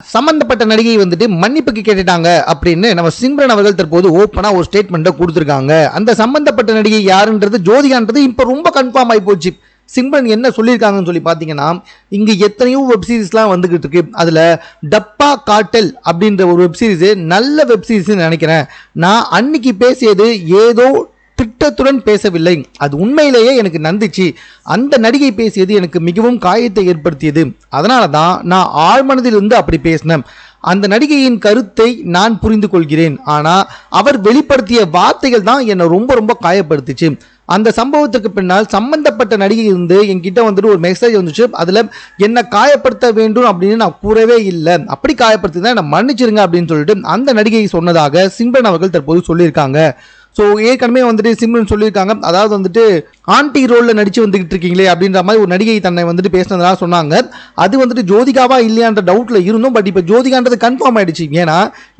சம்பந்தப்பட்ட நடிகை வந்துட்டு மன்னிப்புக்கு கேட்டுட்டாங்க அப்படின்னு நம்ம சிம்ரன் அவர்கள் தற்போது ஓப்பனா ஒரு ஸ்டேட்மெண்ட்டை கொடுத்துருக்காங்க. அந்த சம்பந்தப்பட்ட நடிகை யாருன்றது ஜோதிகான்றது இப்போ ரொம்ப கன்ஃபார்ம் ஆகி போச்சு. சிம்ரன் என்ன சொல்லியிருக்காங்கன்னு சொல்லி பார்த்தீங்கன்னா, இங்கே எத்தனையோ வெப்சீரிஸ்லாம் வந்துகிட்டு இருக்கு. அதில் டப்பா காட்டல் அப்படின்ற ஒரு வெப்சீரிஸ் நல்ல வெப்சீரிஸ்ன்னு நினைக்கிறேன். நான் அன்னைக்கு பேசியது ஏதோ திட்டத்துடன் பேசவில்லை, அது உண்மையிலேயே எனக்கு நந்துச்சு. அந்த நடிகை பேசியது எனக்கு மிகவும் காயத்தை ஏற்படுத்தியது. அதனால தான் நான் ஆழ்மனதிலிருந்து அப்படி பேசினேன். அந்த நடிகையின் கருத்தை நான் புரிந்து கொள்கிறேன். ஆனால் அவர் வெளிப்படுத்திய வார்த்தைகள் தான் என்னை ரொம்ப ரொம்ப காயப்படுத்துச்சு. அந்த சம்பவத்துக்கு பின்னால் சம்பந்தப்பட்ட நடிகை இருந்து என்கிட்ட வந்துட்டு ஒரு மெசேஜ் வந்துச்சு. அதில் என்னை காயப்படுத்த வேண்டும் அப்படின்னு நான் கூறவே இல்லை, அப்படி காயப்படுத்தி என்னை மன்னிச்சிருங்க அப்படின்னு சொல்லிட்டு அந்த நடிகை சொன்னதாக சிம்ரன் அவர்கள் தற்போது சொல்லியிருக்காங்க. ஸோ ஏற்கனவே வந்துட்டு சிம்ரன் சொல்லியிருக்காங்க, அதாவது வந்துட்டு ஆன்டி ரோலில் நடிச்சு வந்துகிட்டு இருக்கீங்களே அப்படின்ற மாதிரி ஒரு நடிகை தன்னை வந்துட்டு பேசினதாக சொன்னாங்க. அது வந்துட்டு ஜோதிகாவா இல்லையான்ற டவுட்டில் இருந்தோம். பட் இப்போ ஜோதிகான்றது கன்ஃபார்ம் ஆயிடுச்சு. ஏன்னா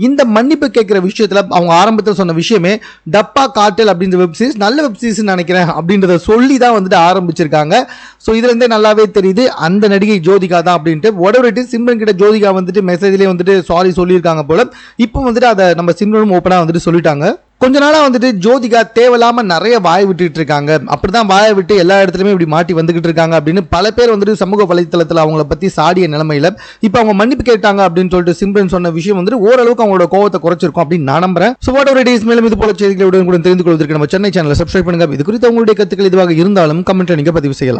இந்த மன்னிப்பு கேட்குற விஷயத்தில் அவங்க ஆரம்பத்தில் சொன்ன விஷயமே டப்பா காட்டல் அப்படின்ற வெப்சீரிஸ் நல்ல வெப்சீரிஸ் நினைக்கிறேன் அப்படின்றத சொல்லி தான் வந்துட்டு ஆரம்பிச்சிருக்காங்க. ஸோ இதுலேருந்தே நல்லாவே தெரியுது அந்த நடிகை ஜோதிகா தான் அப்படின்ட்டு. உடனே சிம்ரன் கிட்ட ஜோதிகா வந்துட்டு மெசேஜ்லேயே வந்துட்டு சாரி சொல்லியிருக்காங்க போல. இப்போ வந்துட்டு அதை நம்ம சிம்ரனும் ஓப்பனாக வந்துட்டு சொல்லிட்டாங்க. கொஞ்ச நாளா வந்துட்டு ஜோதிகா தேவையில்லாம நிறைய வாய் விட்டுட்டு இருக்காங்க, அப்படிதான் வாயை விட்டு எல்லா இடத்துலயுமே இப்படி மாட்டி வந்துகிட்டு இருக்காங்க அப்படின்னு பல பேர் வந்துட்டு சமூக வலைத்தளத்தில் அவங்கள பத்தி சாடிய நிலைமையில இப்போ அவங்க மன்னிப்பு கேட்டாங்க அப்படின்னு சொல்லிட்டு சிம்ரன் சொன்ன விஷயம் வந்துட்டு ஓரளவுக்கு அவங்களோட கோவத்தை குறைச்சிருக்கும் அப்படின்னு நான் நம்புறேன். So what ever it is, மேலும் இது போல செய்திகளை கூட தெரிந்து கொள்வதற்கு நம்ம சென்னை சேனலை சப்ஸ்கிரைப் பண்ணுங்க. இது குறித்து உங்களுடைய கருத்துக்கள் இதுவாக இருந்தாலும் கமெண்ட்ல நீங்க பதிவு செய்யலாம்.